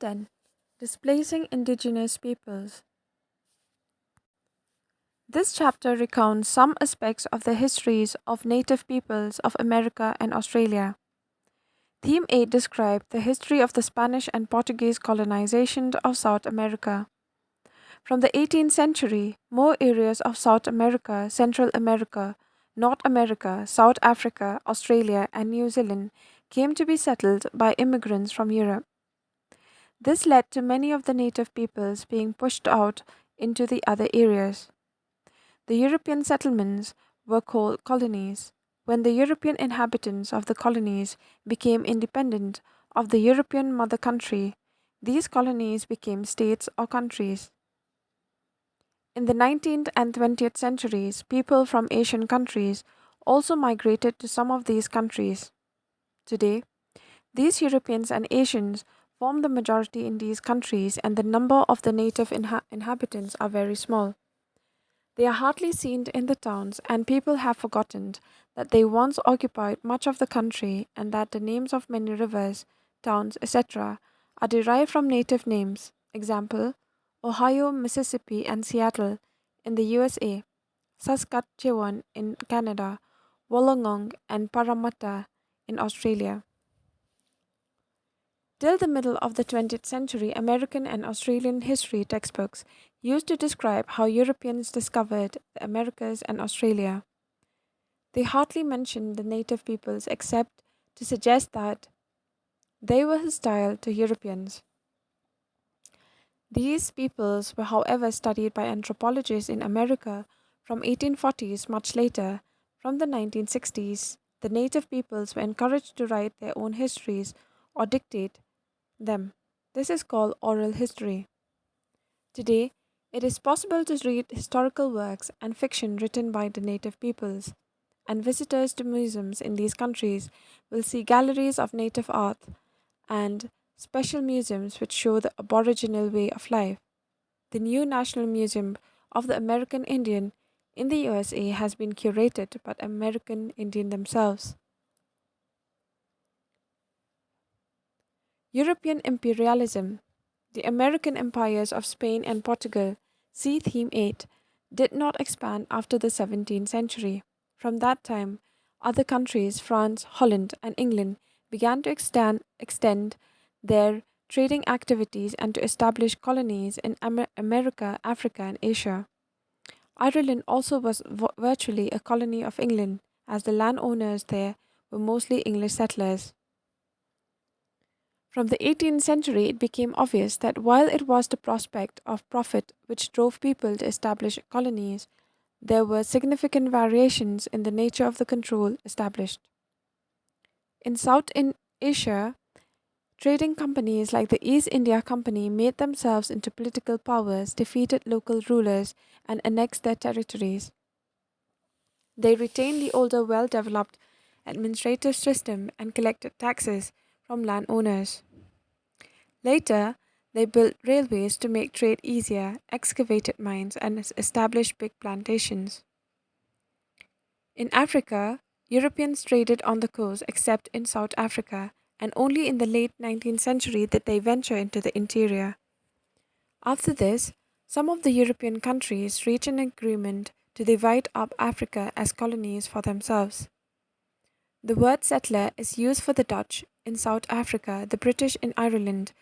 10. Displacing Indigenous Peoples. This chapter recounts some aspects of the histories of native peoples of America and Australia. Theme 8 described the history of the Spanish and Portuguese colonization of South America. From the 18th century, more areas of South America, Central America, North America, South Africa, Australia, and New Zealand came to be settled by immigrants from Europe. This led to many of the native peoples being pushed out into the other areas. The European settlements were called colonies. When the European inhabitants of the colonies became independent of the European mother country, these colonies became states or countries. In the 19th and 20th centuries, people from Asian countries also migrated to some of these countries. Today, these Europeans and Asians form the majority in these countries, and the number of the native inhabitants are very small. They are hardly seen in the towns, and people have forgotten that they once occupied much of the country and that the names of many rivers, towns, etc., are derived from native names. Example: Ohio, Mississippi, and Seattle in the USA, Saskatchewan in Canada, Wollongong and Parramatta in Australia. Till the middle of the 20th century, American and Australian history textbooks used to describe how Europeans discovered the Americas and Australia. They hardly mentioned the native peoples except to suggest that they were hostile to Europeans. These peoples were, however, studied by anthropologists in America from 1840s much later. From the 1960s, the native peoples were encouraged to write their own histories or dictate them. This is called oral history. Today, it is possible to read historical works and fiction written by the native peoples, and visitors to museums in these countries will see galleries of native art and special museums which show the Aboriginal way of life. The new National Museum of the American Indian in the USA has been curated by American Indian themselves. European imperialism. The American empires of Spain and Portugal, see Theme 8, did not expand after the 17th century. From that time, other countries, France, Holland, and England, began to extend their trading activities and to establish colonies in America, Africa, and Asia. Ireland also was virtually a colony of England, as the landowners there were mostly English settlers. From the 18th century, it became obvious that while it was the prospect of profit which drove people to establish colonies, there were significant variations in the nature of the control established. In Asia, trading companies like the East India Company made themselves into political powers, defeated local rulers, and annexed their territories. They retained the older, well developed administrative system and collected taxes from landowners. Later, they built railways to make trade easier, excavated mines, and established big plantations. In Africa, Europeans traded on the coast except in South Africa, and only in the late 19th century did they venture into the interior. After this, some of the European countries reached an agreement to divide up Africa as colonies for themselves. The word settler is used for the Dutch in South Africa, the British in Ireland,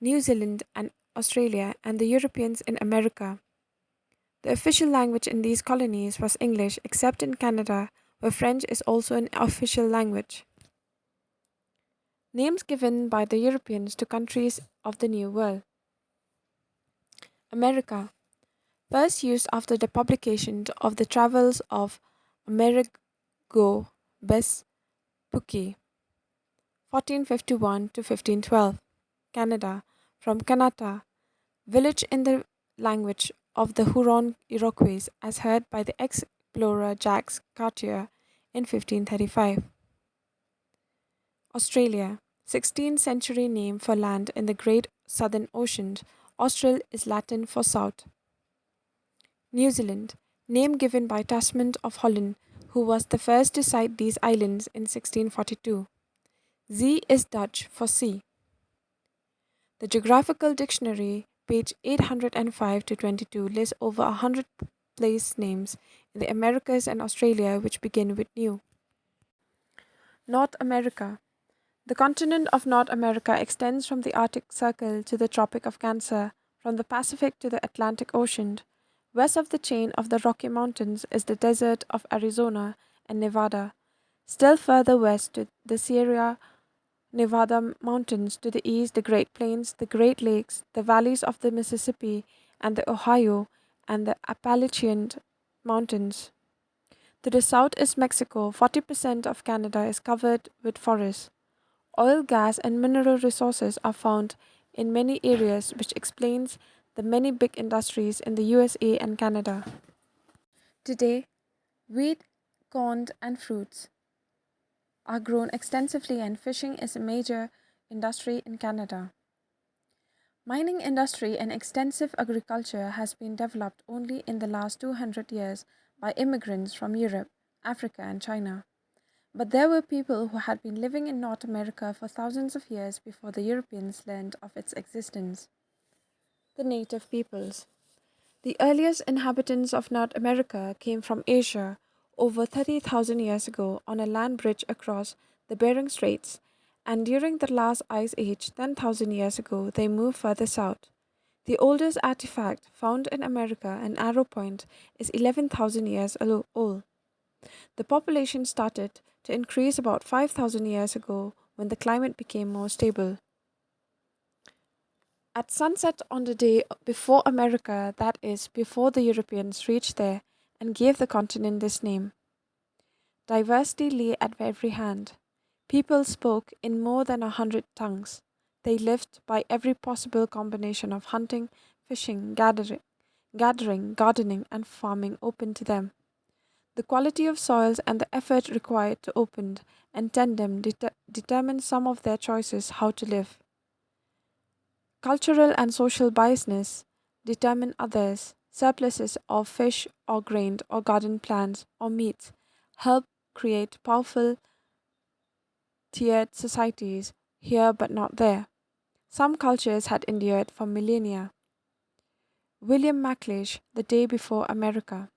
New Zealand and Australia, and the Europeans in America. The official language in these colonies was English, except in Canada, where French is also an official language. Names given by the Europeans to countries of the New World. America, first used after the publication of the Travels of Amerigo Vespucci, 1451 to 1512. Canada, from Kanata, village in the language of the Huron Iroquois as heard by the explorer Jacques Cartier in 1535. Australia, 16th century name for land in the Great Southern Ocean. Austral is Latin for south. New Zealand, name given by Tasman of Holland, who was the first to sight these islands in 1642. Zee is Dutch for sea. The Geographical Dictionary, page 805 to 22, lists over 100 place names in the Americas and Australia which begin with new. North America. The continent of North America extends from the Arctic Circle to the Tropic of Cancer, from the Pacific to the Atlantic Ocean. West of the chain of the Rocky Mountains is the desert of Arizona and Nevada. Still further west to the Sierra Nevada mountains, to the east the Great Plains, the Great Lakes, the valleys of the Mississippi and the Ohio, and the Appalachian Mountains. To the south is Mexico. 40% of Canada is covered with forests. Oil, gas, and mineral resources are found in many areas, which explains the many big industries in the USA and Canada. Today, wheat, corn, and fruits are grown extensively, and fishing is a major industry in Canada. Mining industry and extensive agriculture has been developed only in the last 200 years by immigrants from Europe, Africa, and China. But there were people who had been living in North America for thousands of years before the Europeans learned of its existence. The native peoples. The earliest inhabitants of North America came from Asia over 30,000 years ago on a land bridge across the Bering Straits, and during the last ice age 10,000 years ago they moved further south. The oldest artifact found in America, an arrow point, is 11,000 years old. The population started to increase about 5,000 years ago when the climate became more stable. At sunset on the day before America, that is, before the Europeans reached there and gave the continent this name, diversity lay at every hand. People spoke in more than 100 tongues. They lived by every possible combination of hunting, fishing, gathering, gardening, and farming open to them. The quality of soils and the effort required to open and tend them determine some of their choices how to live. Cultural and social biasness determine others. Surpluses of fish or grain or garden plants or meat help create powerful tiered societies here but not there. Some cultures had endured for millennia. William McLeish, The Day Before America.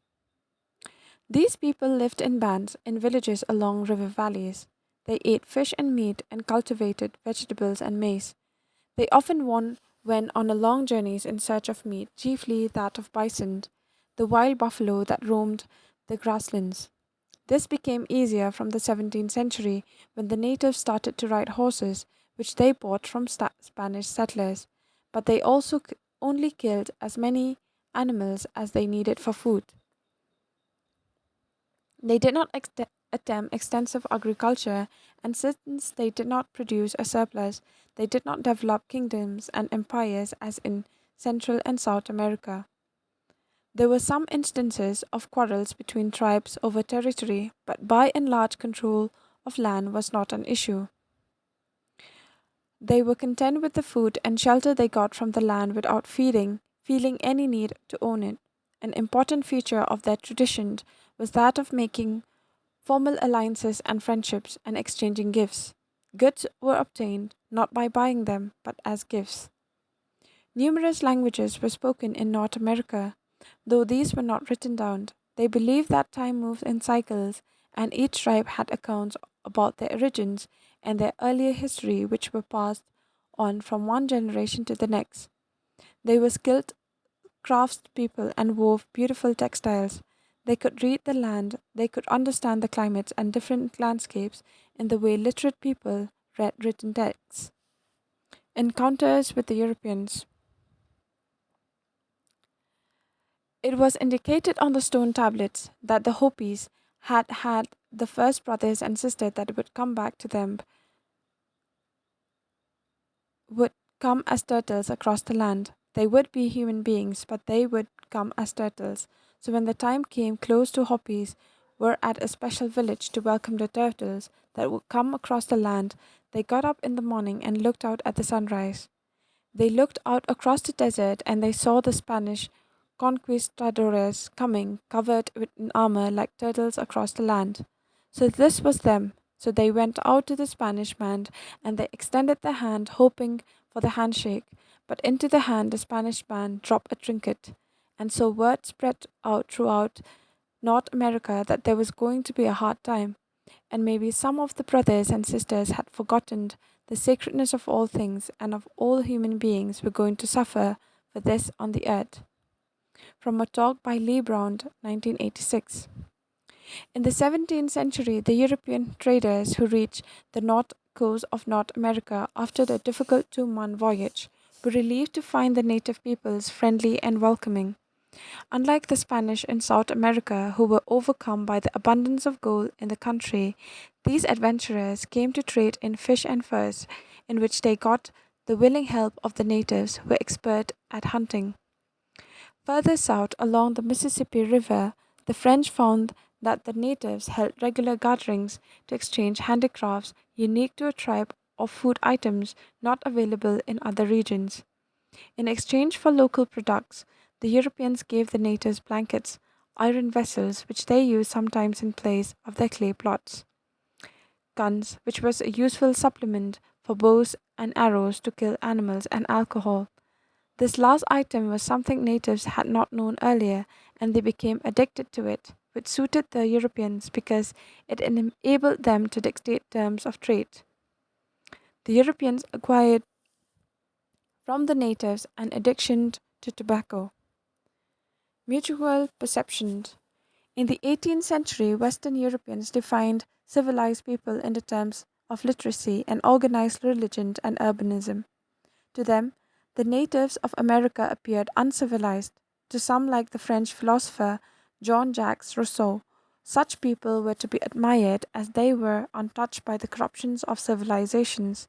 These people lived in bands in villages along river valleys. They ate fish and meat and cultivated vegetables and maize. They often went on a long journeys in search of meat, chiefly that of bison, the wild buffalo that roamed the grasslands. This became easier from the 17th century when the natives started to ride horses, which they bought from Spanish settlers, but they also only killed as many animals as they needed for food. They did not attempt extensive agriculture, and since they did not produce a surplus, they did not develop kingdoms and empires as in Central and South America. There were some instances of quarrels between tribes over territory, but by and large, control of land was not an issue. They were content with the food and shelter they got from the land without feeling any need to own it. An important feature of their tradition was that of making formal alliances and friendships and exchanging gifts. Goods were obtained not by buying them, but as gifts. Numerous languages were spoken in North America, though these were not written down. They believed that time moves in cycles, and each tribe had accounts about their origins and their earlier history which were passed on from one generation to the next. They were skilled craftspeople and wove beautiful textiles. They could read the land, they could understand the climates and different landscapes in the way literate people read written texts. Encounters with the Europeans. It was indicated on the stone tablets that the Hopis had had the first brothers and sisters that would come back to them would come as turtles across the land. They would be human beings, but they would come as turtles. So when the time came, close to Hopis were at a special village to welcome the turtles that would come across the land. They got up in the morning and looked out at the sunrise. They looked out across the desert and they saw the Spanish conquistadores coming, covered with armor like turtles across the land. So this was them. So they went out to the Spanish band and they extended their hand, hoping for the handshake, but into the hand the Spanish man dropped a trinket. And so word spread out throughout North America that there was going to be a hard time, and maybe some of the brothers and sisters had forgotten the sacredness of all things and of all human beings were going to suffer for this on the earth. From a talk by Lee Brown, 1986. In the 17th century, the European traders who reached the north coast of North America after the difficult 2 month voyage were relieved to find the native peoples friendly and welcoming. Unlike the Spanish in South America, who were overcome by the abundance of gold in the country, these adventurers came to trade in fish and furs, in which they got the willing help of the natives who were expert at hunting. Further south along the Mississippi River, the French found that the natives held regular gatherings to exchange handicrafts unique to a tribe or food items not available in other regions. In exchange for local products, the Europeans gave the natives blankets, iron vessels which they used sometimes in place of their clay plots, guns, which was a useful supplement for bows and arrows to kill animals, and alcohol. This last item was something natives had not known earlier, and they became addicted to it, which suited the Europeans because it enabled them to dictate terms of trade. The Europeans acquired from the natives an addiction to tobacco. Mutual perceptions. In the 18th century, Western Europeans defined civilized people in the terms of literacy and organized religion and urbanism. To them, the natives of America appeared uncivilized. To some, like the French philosopher Jean Jacques Rousseau, such people were to be admired as they were untouched by the corruptions of civilizations.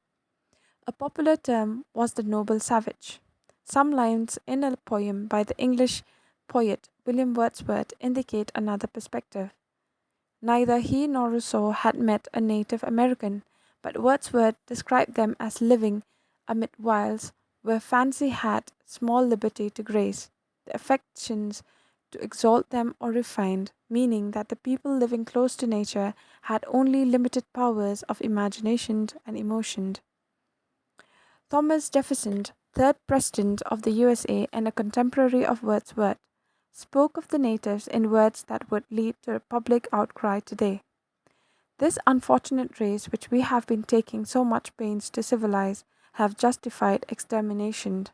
A popular term was the noble savage. Some lines in a poem by the English poet William Wordsworth indicate another perspective. Neither he nor Rousseau had met a Native American, but Wordsworth described them as living amid wilds where fancy had small liberty to grace, the affections to exalt them or refined, meaning that the people living close to nature had only limited powers of imagination and emotion. Thomas Jefferson, third president of the USA and a contemporary of Wordsworth, spoke of the natives in words that would lead to a public outcry today. This unfortunate race, which we have been taking so much pains to civilize, have justified extermination.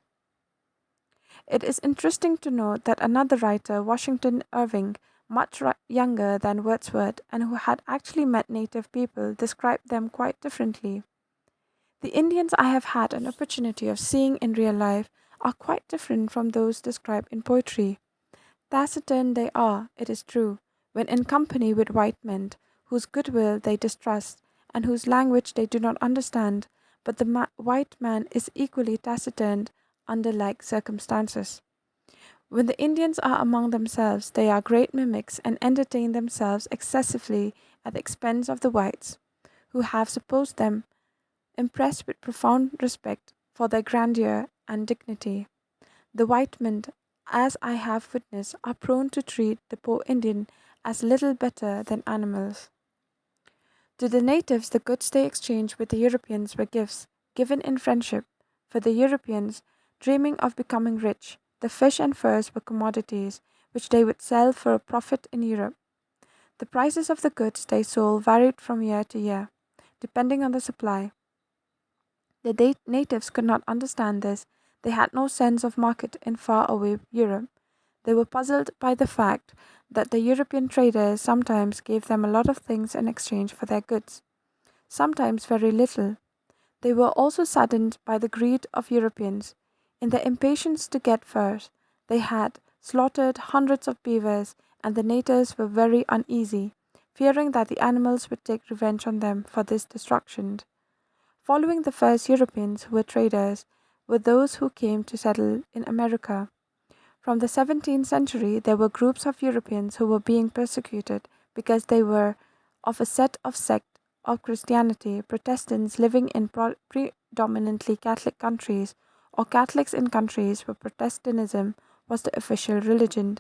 It is interesting to note that another writer, Washington Irving, much younger than Wordsworth and who had actually met native people, described them quite differently. The Indians I have had an opportunity of seeing in real life are quite different from those described in poetry. Taciturn they are, it is true, when in company with white men, whose goodwill they distrust and whose language they do not understand, but the white man is equally taciturn under like circumstances. When the Indians are among themselves, they are great mimics and entertain themselves excessively at the expense of the whites, who have supposed them impressed with profound respect for their grandeur and dignity. The white men, as I have witnessed, are prone to treat the poor Indian as little better than animals. To the natives, the goods they exchanged with the Europeans were gifts given in friendship. For the Europeans, dreaming of becoming rich, the fish and furs were commodities which they would sell for a profit in Europe. The prices of the goods they sold varied from year to year, depending on the supply. The natives could not understand this. They had no sense of market in far away Europe. They were puzzled by the fact that the European traders sometimes gave them a lot of things in exchange for their goods, sometimes very little. They were also saddened by the greed of Europeans. In their impatience to get furs, they had slaughtered hundreds of beavers, and the natives were very uneasy, fearing that the animals would take revenge on them for this destruction. Following the first Europeans who were traders were those who came to settle in America. From the 17th century, there were groups of Europeans who were being persecuted because they were of a sect of Christianity, Protestants living in predominantly Catholic countries, or Catholics in countries where Protestantism was the official religion.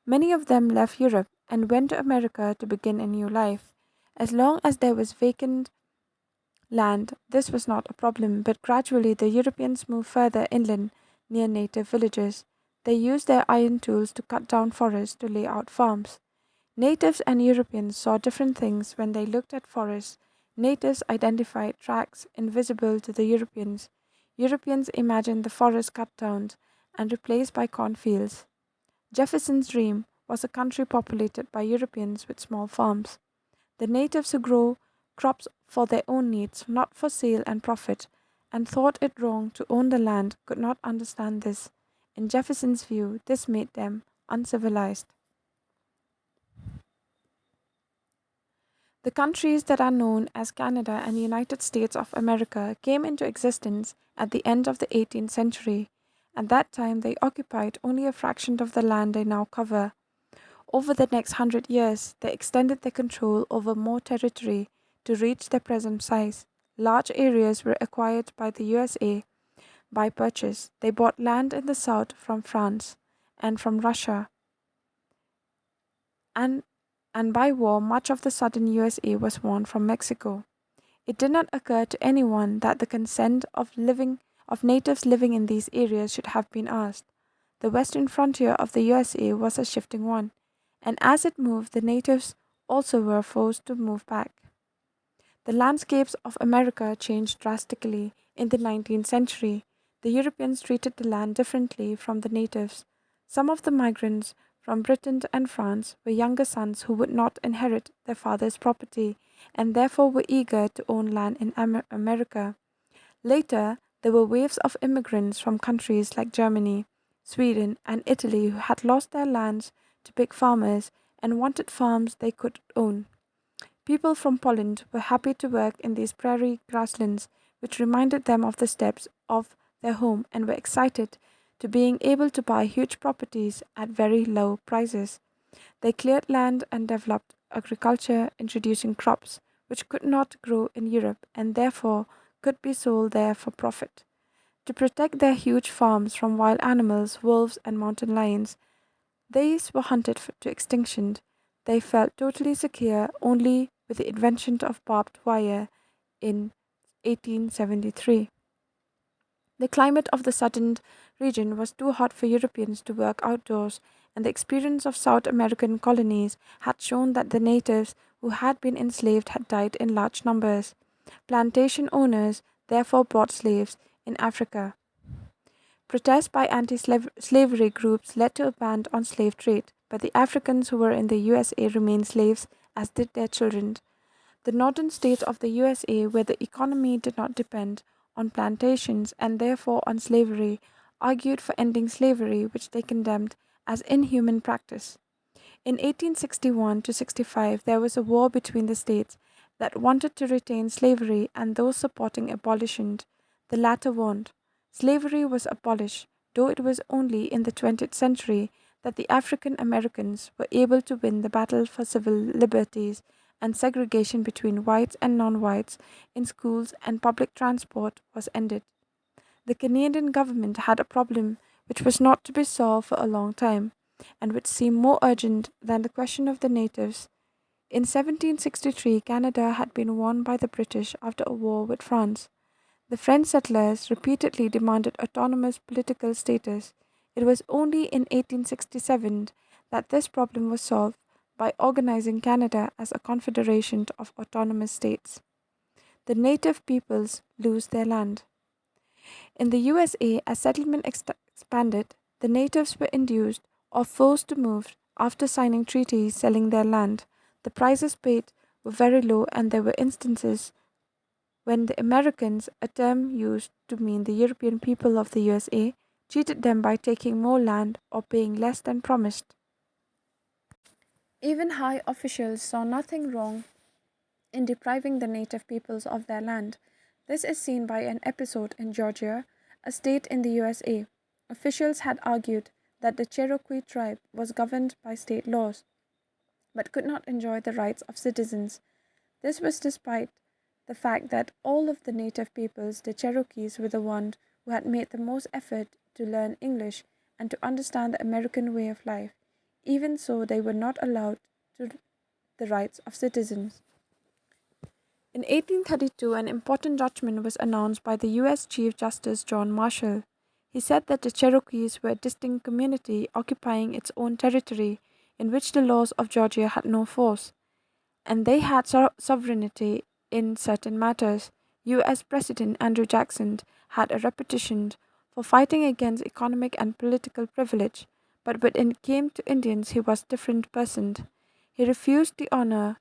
Many of them left Europe and went to America to begin a new life. As long as there was vacant land, this was not a problem, but gradually the Europeans moved further inland near native villages. They used their iron tools to cut down forests to lay out farms. Natives and Europeans saw different things when they looked at forests. Natives identified tracks invisible to the Europeans. Europeans imagined the forest cut down and replaced by cornfields. Jefferson's dream was a country populated by Europeans with small farms. The natives who grow crops for their own needs, not for sale and profit, and thought it wrong to own the land could not understand this. In Jefferson's view, this made them uncivilized. The countries that are known as Canada and United States of America came into existence at the end of the 18th century. At that time, they occupied only a fraction of the land they now cover. Over the next 100 years, they extended their control over more territory to reach their present size. Large areas were acquired by the USA by purchase. They bought land in the south from France and from Russia, and, and by war, much of the southern USA was won from Mexico. It did not occur to anyone that the consent of natives living in these areas should have been asked. The western frontier of the USA was a shifting one, and as it moved, the natives also were forced to move back. The landscapes of America changed drastically in the 19th century. The Europeans treated the land differently from the natives. Some of the migrants from Britain and France were younger sons who would not inherit their father's property and therefore were eager to own land in America. Later, there were waves of immigrants from countries like Germany, Sweden, and Italy who had lost their lands to big farmers and wanted farms they could own. People from Poland were happy to work in these prairie grasslands, which reminded them of the steppes of their home, and were excited to being able to buy huge properties at very low prices. They cleared land and developed agriculture, introducing crops which could not grow in Europe and therefore could be sold there for profit. To protect their huge farms from wild animals, wolves, and mountain lions, these were hunted to extinction. They felt totally secure only with the invention of barbed wire in 1873. The climate of the southern region was too hot for Europeans to work outdoors, and the experience of South American colonies had shown that the natives who had been enslaved had died in large numbers. Plantation owners therefore bought slaves in Africa. Protests by anti slavery groups led to a ban on slave trade, but the Africans who were in the USA remained slaves, as did their children. The northern states of the USA, where the economy did not depend on plantations and therefore on slavery, argued for ending slavery, which they condemned as inhuman practice. In 1861 to 65, there was a war between the states that wanted to retain slavery and those supporting abolition. The latter won. Slavery was abolished, though it was only in the 20th century that the African Americans were able to win the battle for civil liberties, and segregation between whites and non whites in schools and public transport was ended. The Canadian government had a problem which was not to be solved for a long time, and which seemed more urgent than the question of the natives. In 1763, Canada had been won by the British after a war with France. The French settlers repeatedly demanded autonomous political status. It was only in 1867 that this problem was solved by organizing Canada as a confederation of autonomous states. The native peoples lose their land. In the USA, as settlement expanded, the natives were induced or forced to move after signing treaties selling their land. The prices paid were very low, and there were instances when the Americans, a term used to mean the European people of the USA, cheated them by taking more land or paying less than promised. Even high officials saw nothing wrong in depriving the native peoples of their land. This is seen by an episode in Georgia, a state in the USA. Officials had argued that the Cherokee tribe was governed by state laws but could not enjoy the rights of citizens. This was despite the fact that all of the native peoples, the Cherokees, were the ones who had made the most effort to learn English and to understand the American way of life. Even so, they were not allowed to the rights of citizens. In 1832, an important judgment was announced by the U.S. Chief Justice John Marshall. He said that the Cherokees were a distinct community occupying its own territory in which the laws of Georgia had no force, and they had sovereignty in certain matters. U.S. President Andrew Jackson had a reputation for fighting against economic and political privilege, but when it came to Indians, he was a different person. He refused to honor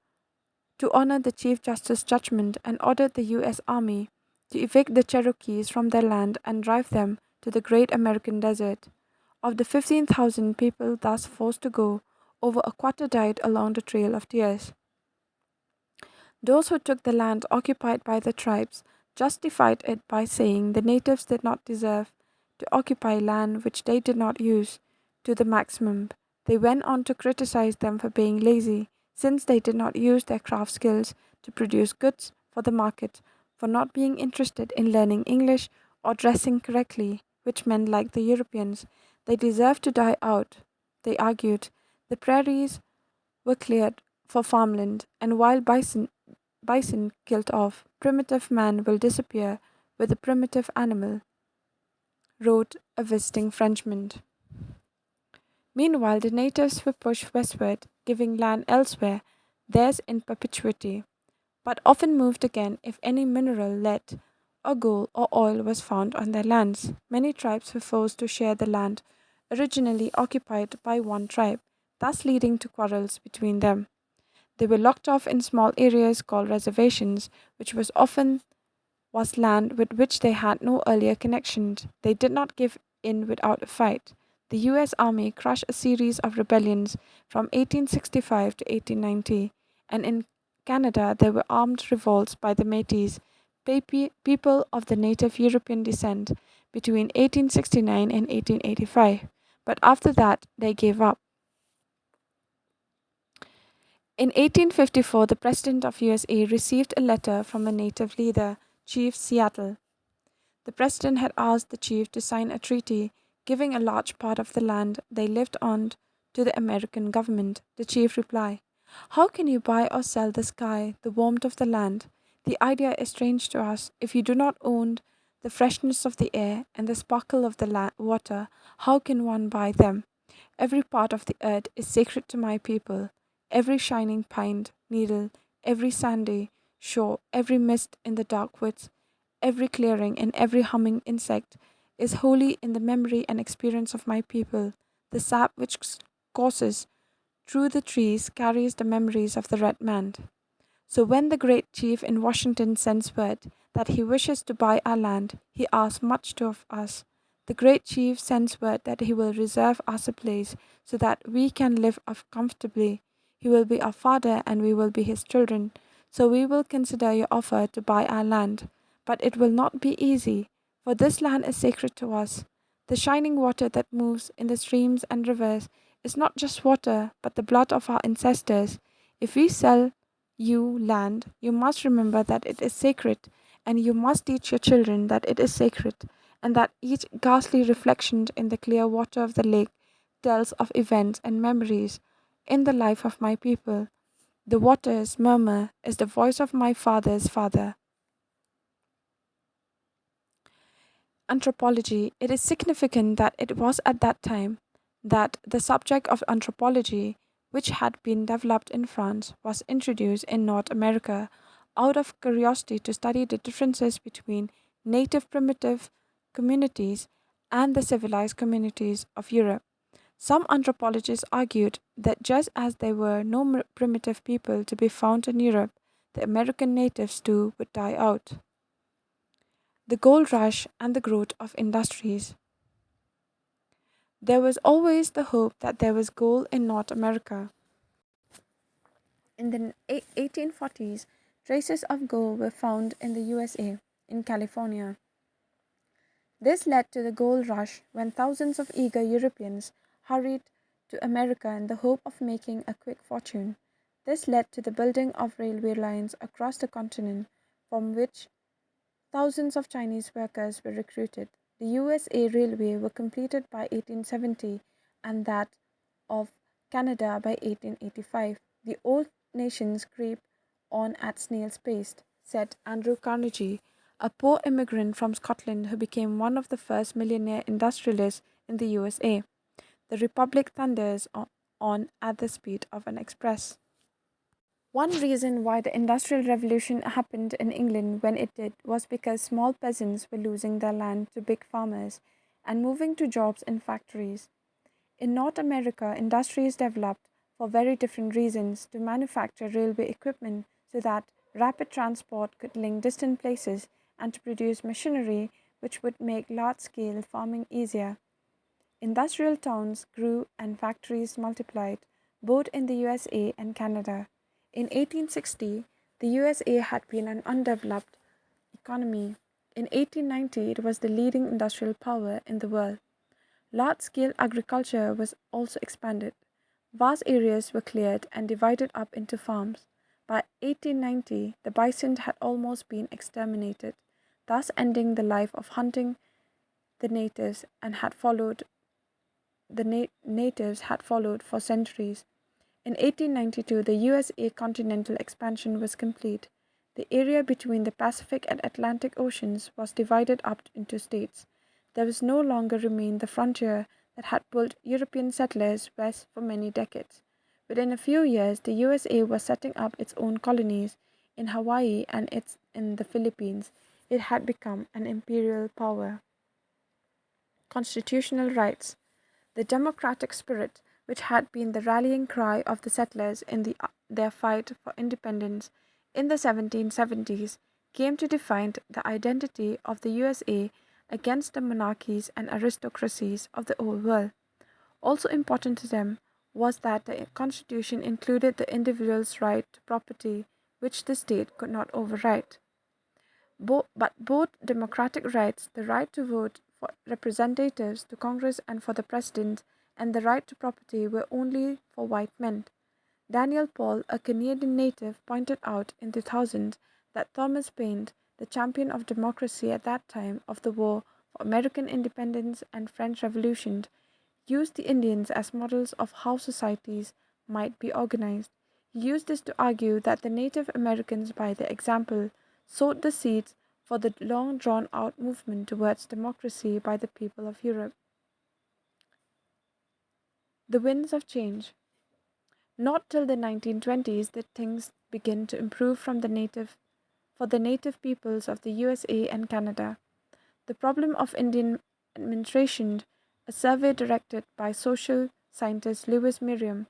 the Chief Justice's judgment and ordered the U.S. Army to evict the Cherokees from their land and drive them to the great American desert. Of the 15,000 people thus forced to go, over a quarter died along the Trail of Tears. Those who took the land occupied by the tribes justified it by saying the natives did not deserve to occupy land which they did not use to the maximum. They went on to criticize them for being lazy, since they did not use their craft skills to produce goods for the market, for not being interested in learning English or dressing correctly, which meant, like the Europeans, they deserved to die out. They argued the prairies were cleared for farmland, and wild bison killed off, primitive man will disappear with the primitive animal, wrote a visiting Frenchman. Meanwhile, the natives were pushed westward, giving land elsewhere, theirs in perpetuity, but often moved again if any mineral, lead, or gold or oil was found on their lands. Many tribes were forced to share the land originally occupied by one tribe, thus leading to quarrels between them. They were locked off in small areas called reservations, which was land with which they had no earlier connections. They did not give in without a fight. The U.S. Army crushed a series of rebellions from 1865 to 1890, and in Canada there were armed revolts by the Métis, people of the native European descent, between 1869 and 1885. But after that, they gave up. In 1854, the President of USA received a letter from a native leader, Chief Seattle. The President had asked the chief to sign a treaty giving a large part of the land they lived on to the American government. The chief replied, "How can you buy or sell the sky, the warmth of the land? The idea is strange to us. If you do not own the freshness of the air and the sparkle of the water, how can one buy them? Every part of the earth is sacred to my people. Every shining pine needle, every sandy shore, every mist in the dark woods, every clearing and every humming insect is holy in the memory and experience of my people. The sap which courses through the trees carries the memories of the red man. So when the great chief in Washington sends word that he wishes to buy our land, he asks much of us. The great chief sends word that he will reserve us a place so that we can live comfortably. He will be our father and we will be his children. So we will consider your offer to buy our land. But it will not be easy, for this land is sacred to us. The shining water that moves in the streams and rivers is not just water, but the blood of our ancestors. If we sell you land, you must remember that it is sacred, and you must teach your children that it is sacred, and that each ghastly reflection in the clear water of the lake tells of events and memories in the life of my people. The water's murmur is the voice of my father's father." Anthropology. It is significant that it was at that time that the subject of anthropology, which had been developed in France, was introduced in North America out of curiosity to study the differences between native primitive communities and the civilized communities of Europe. Some anthropologists argued that just as there were no primitive people to be found in Europe, the American natives too would die out. The gold rush and the growth of industries. There was always the hope that there was gold in North America. In the 1840s, traces of gold were found in the USA, in California. This led to the gold rush when thousands of eager Europeans hurried to America in the hope of making a quick fortune. This led to the building of railway lines across the continent, from which thousands of Chinese workers were recruited. The USA Railway were completed by 1870 and that of Canada by 1885. The old nations creep on at snail's pace. said Andrew Carnegie, a poor immigrant from Scotland who became one of the first millionaire industrialists in the USA. The Republic thunders on at the speed of an express. One reason why the Industrial Revolution happened in England when it did was because small peasants were losing their land to big farmers and moving to jobs in factories. In North America, industries developed for very different reasons to manufacture railway equipment so that rapid transport could link distant places and to produce machinery which would make large scale farming easier. Industrial towns grew and factories multiplied, both in the USA and Canada. In 1860, the USA had been an undeveloped economy. In 1890, it was the leading industrial power in the world. Large scale agriculture was also expanded. Vast areas were cleared and divided up into farms. By 1890, the bison had almost been exterminated, thus ending the life of hunting the natives and had followed natives had followed for centuries. In 1892, the USA continental expansion was complete. The area between the Pacific and Atlantic Oceans was divided up into states. There was no longer remained the frontier that had pulled European settlers west for many decades. Within a few years, the USA was setting up its own colonies in Hawaii and in the Philippines. It had become an imperial power. Constitutional rights. The democratic spirit, which had been the rallying cry of the settlers in their fight for independence in the 1770s, came to define the identity of the USA against the monarchies and aristocracies of the Old World. Also important to them was that the Constitution included the individual's right to property, which the state could not override. But both democratic rights, the right to vote for representatives to Congress and for the president, and the right to property were only for white men. Daniel Paul, a Canadian native, pointed out in 2000 that Thomas Paine, the champion of democracy at that time of the War for American independence and French Revolution, used the Indians as models of how societies might be organized. He used this to argue that the Native Americans, by their example, sowed the seeds for the long drawn out movement towards democracy by the people of Europe. The winds of change. Not till the 1920s did things begin to improve for the native peoples of the USA and Canada. The problem of Indian administration, a survey directed by social scientist Lewis Merriam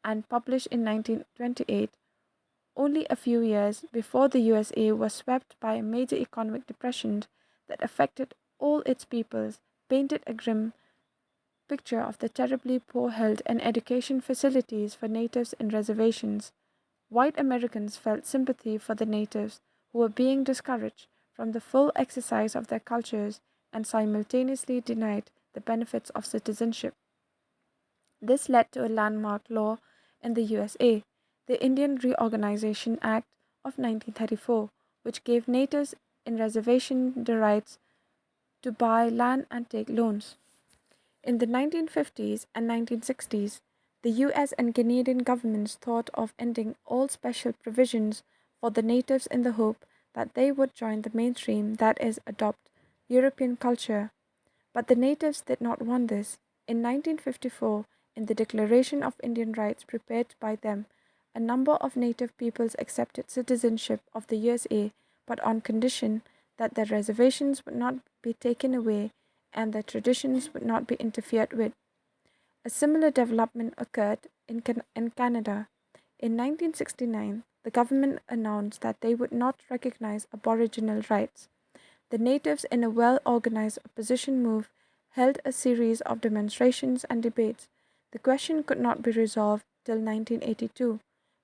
and published in 1928, only a few years before the USA was swept by a major economic depression that affected all its peoples, painted a grim picture of the terribly poor health and education facilities for natives in reservations. White Americans felt sympathy for the natives who were being discouraged from the full exercise of their cultures and simultaneously denied the benefits of citizenship. This led to a landmark law in the USA, the Indian Reorganization Act of 1934, which gave natives in reservation the rights to buy land and take loans. In the 1950s and 1960s, the US and Canadian governments thought of ending all special provisions for the natives in the hope that they would join the mainstream, that is, adopt European culture. But the natives did not want this. In 1954, in the Declaration of Indian Rights prepared by them, a number of native peoples accepted citizenship of the USA, but on condition that their reservations would not be taken away and their traditions would not be interfered with. A similar development occurred in Canada. In 1969, the government announced that they would not recognize Aboriginal rights. The natives, in a well organized opposition move, held a series of demonstrations and debates. The question could not be resolved till 1982,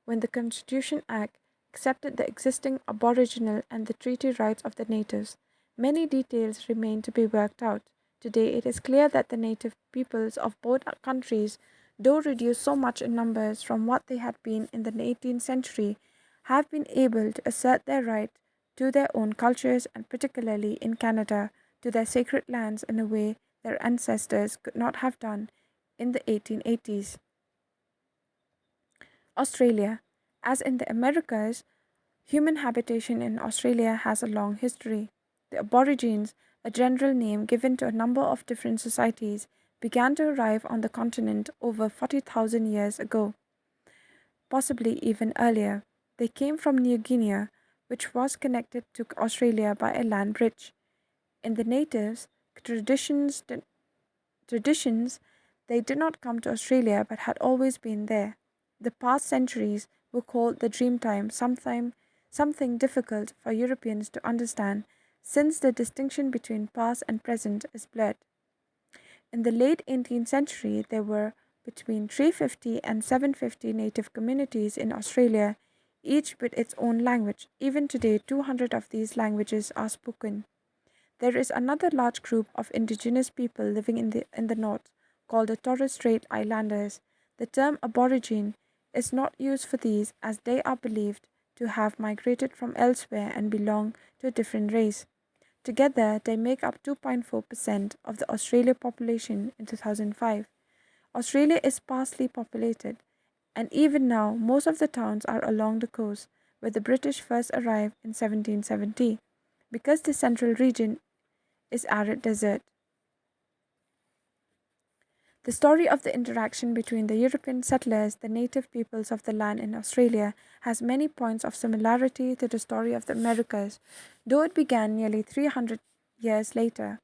when the Constitution Act accepted the existing Aboriginal and the treaty rights of the natives. Many details remain to be worked out. Today, it is clear that the native peoples of both countries, though reduced so much in numbers from what they had been in the 18th century, have been able to assert their right to their own cultures and, particularly in Canada, to their sacred lands in a way their ancestors could not have done in the 1880s. Australia. As in the Americas, Human habitation in Australia has a long history. The Aborigines, a general name given to a number of different societies, began to arrive on the continent over 40,000 years ago, possibly even earlier. They came from New Guinea, which was connected to Australia by a land bridge. In the natives' traditions, they did not come to Australia but had always been there. The past centuries were called the dream time, something difficult for Europeans to understand since the distinction between past and present is blurred. In the late 18th century, there were between 350 and 750 native communities in Australia, each with its own language. Even today, 200 of these languages are spoken. There is another large group of indigenous people living in the north called the Torres Strait Islanders. The term aborigine is not used for these as they are believed to have migrated from elsewhere and belong to a different race. Together, they make up 2.4% of the Australia population in 2005. Australia is sparsely populated, and even now, most of the towns are along the coast where the British first arrived in 1770. Because the central region is arid desert. The story of the interaction between the European settlers, the native peoples of the land in Australia, has many points of similarity to the story of the Americas, though it began nearly 300 years later.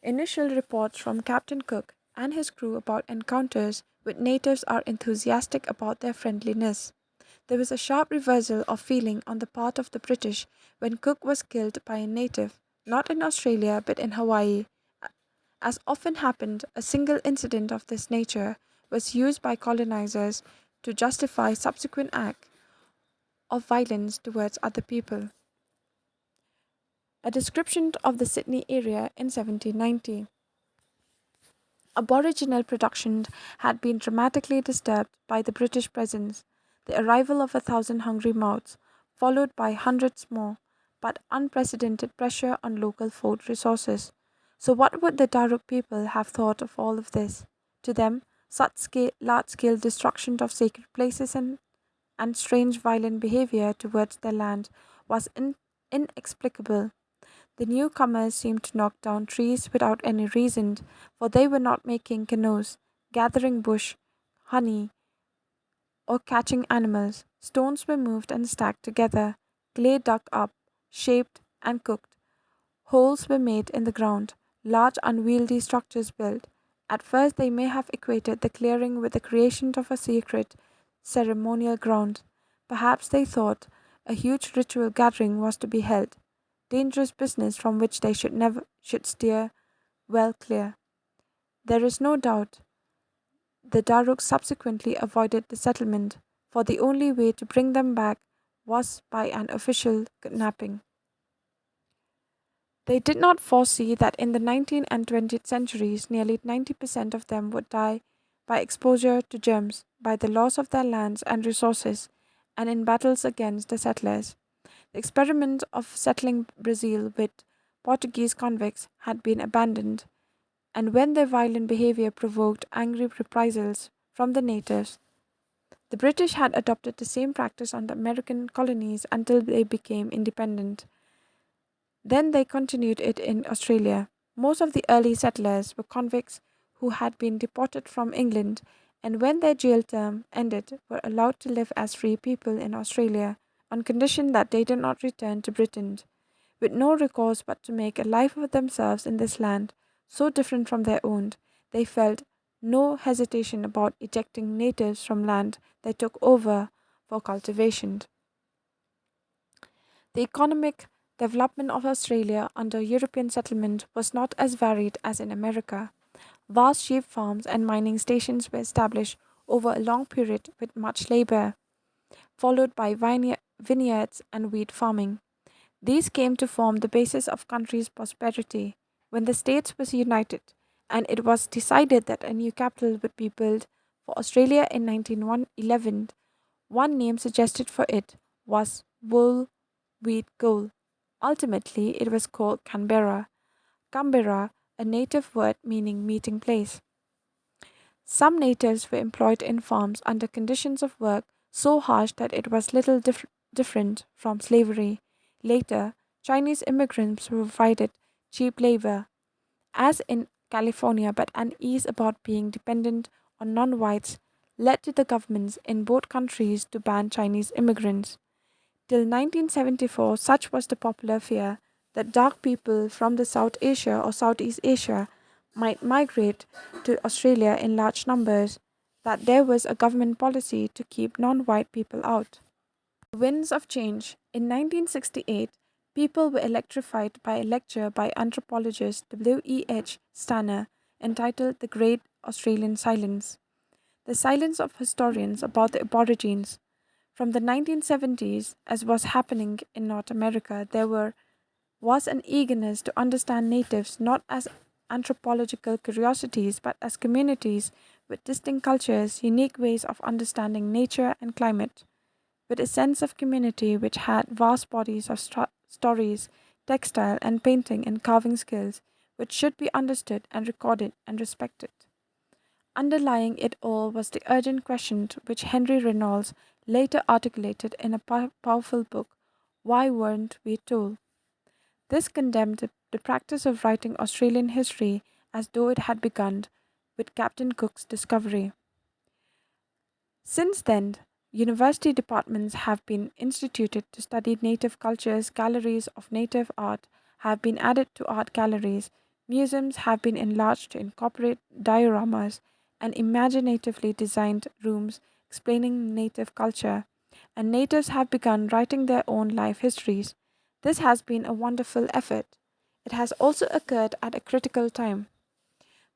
Initial reports from Captain Cook and his crew about encounters with natives are enthusiastic about their friendliness. There was a sharp reversal of feeling on the part of the British when Cook was killed by a native, not in Australia but in Hawaii. As often happened, a single incident of this nature was used by colonizers to justify subsequent acts of violence towards other people. A description of the Sydney area in 1790. Aboriginal production had been dramatically disturbed by the British presence, the arrival of 1,000 hungry mouths, followed by hundreds more, but unprecedented pressure on local food resources. So, what would the Daruk people have thought of all of this? To them, large scale destruction of sacred places and strange violent behavior towards their land was inexplicable. The newcomers seemed to knock down trees without any reason, for they were not making canoes, gathering bush, honey, or catching animals. Stones were moved and stacked together, clay dug up, shaped, and cooked. Holes were made in the ground, large unwieldy structures built. At first, they may have equated the clearing with the creation of a sacred ceremonial ground. Perhaps they thought a huge ritual gathering was to be held, dangerous business from which they should steer well clear. There is no doubt the Daruk subsequently avoided the settlement, for the only way to bring them back was by an official kidnapping. They did not foresee that in the 19th and 20th centuries, nearly 90% of them would die by exposure to germs, by the loss of their lands and resources, and in battles against the settlers. The experiment of settling Brazil with Portuguese convicts had been abandoned, and when their violent behavior provoked angry reprisals from the natives, the British had adopted the same practice on the American colonies until they became independent. Then they continued it in Australia. Most of the early settlers were convicts who had been deported from England and when their jail term ended were allowed to live as free people in Australia on condition that they did not return to Britain, with no recourse but to make a life of themselves in this land, so different from their own. They felt no hesitation about ejecting natives from land they took over for cultivation. The economic development of Australia under European settlement was not as varied as in America. Vast sheep farms and mining stations were established over a long period with much labor, followed by vineyards and wheat farming. These came to form the basis of country's prosperity. When the states was united and it was decided that a new capital would be built for Australia in 1911, one name suggested for it was Wool Wheat Goal. Ultimately, it was called Canberra. Canberra, a native word meaning meeting place. Some natives were employed in farms under conditions of work so harsh that it was little different from slavery. Later, Chinese immigrants provided cheap labor, as in California, but unease about being dependent on non whites led to the governments in both countries to ban Chinese immigrants. Till 1974, such was the popular fear that dark people from the South Asia or Southeast Asia might migrate to Australia in large numbers, that there was a government policy to keep non white people out. Winds of Change. In 1968, people were electrified by a lecture by anthropologist W.E.H. Stanner entitled The Great Australian Silence. The silence of historians about the Aborigines. From the 1970s, as was happening in North America, was an eagerness to understand natives not as anthropological curiosities but as communities with distinct cultures, unique ways of understanding nature and climate, with a sense of community which had vast bodies of stories, textile and painting and carving skills, which should be understood and recorded and respected. Underlying it all was the urgent question which Henry Reynolds later articulated in a powerful book, Why Weren't We Told? This condemned the practice of writing Australian history as though it had begun with Captain Cook's discovery. Since then, university departments have been instituted to study native cultures, galleries of native art have been added to art galleries, museums have been enlarged to incorporate dioramas and imaginatively designed rooms explaining native culture, and natives have begun writing their own life histories. This has been a wonderful effort. It has also occurred at a critical time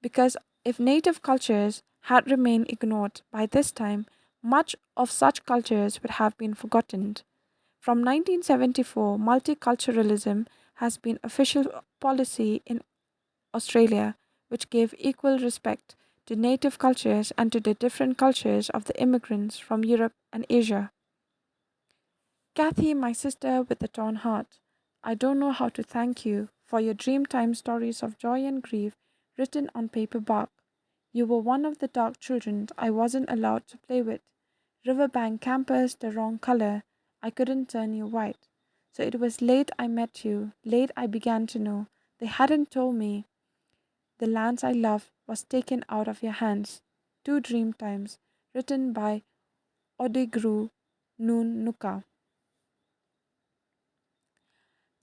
because if native cultures had remained ignored by this time, much of such cultures would have been forgotten. From 1974, multiculturalism has been official policy in Australia, which gave equal respect to native cultures and to the different cultures of the immigrants from Europe and Asia. Kathy, my sister with a torn heart, I don't know how to thank you for your Dreamtime stories of joy and grief written on paper bark. You were one of the dark children I wasn't allowed to play with. Riverbank campus, the wrong color. I couldn't turn you white. So it was late I met you, late I began to know. They hadn't told me the lands I love was taken out of your hands. Two Dreamtimes, written by Odigru Noon Nuka.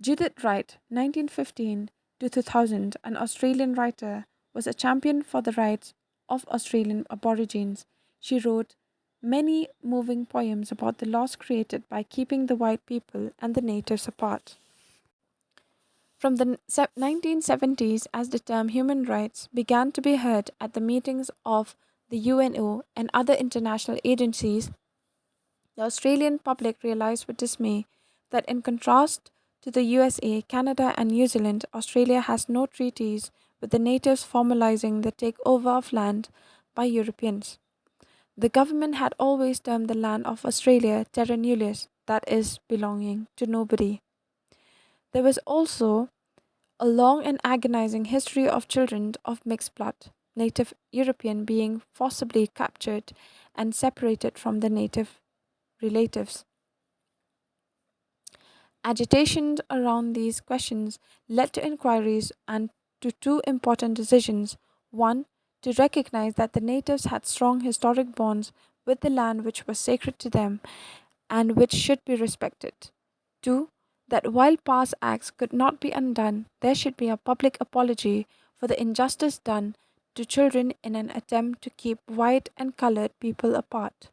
Judith Wright, 1915 to 2000, an Australian writer, was a champion for the rights of Australian Aborigines. She wrote many moving poems about the loss created by keeping the white people and the natives apart. From the 1970s, as the term human rights began to be heard at the meetings of the UNO and other international agencies, the Australian public realized with dismay that, in contrast to the USA, Canada, and New Zealand, Australia has no treaties with the natives formalizing the takeover of land by Europeans. The government had always termed the land of Australia terra nullius, that is, belonging to nobody. There was also a long and agonizing history of children of mixed blood, native European being forcibly captured and separated from the native relatives. Agitation around these questions led to inquiries and to two important decisions. One, to recognize that the natives had strong historic bonds with the land which was sacred to them and which should be respected. Two, that while past acts could not be undone, there should be a public apology for the injustice done to children in an attempt to keep white and colored people apart.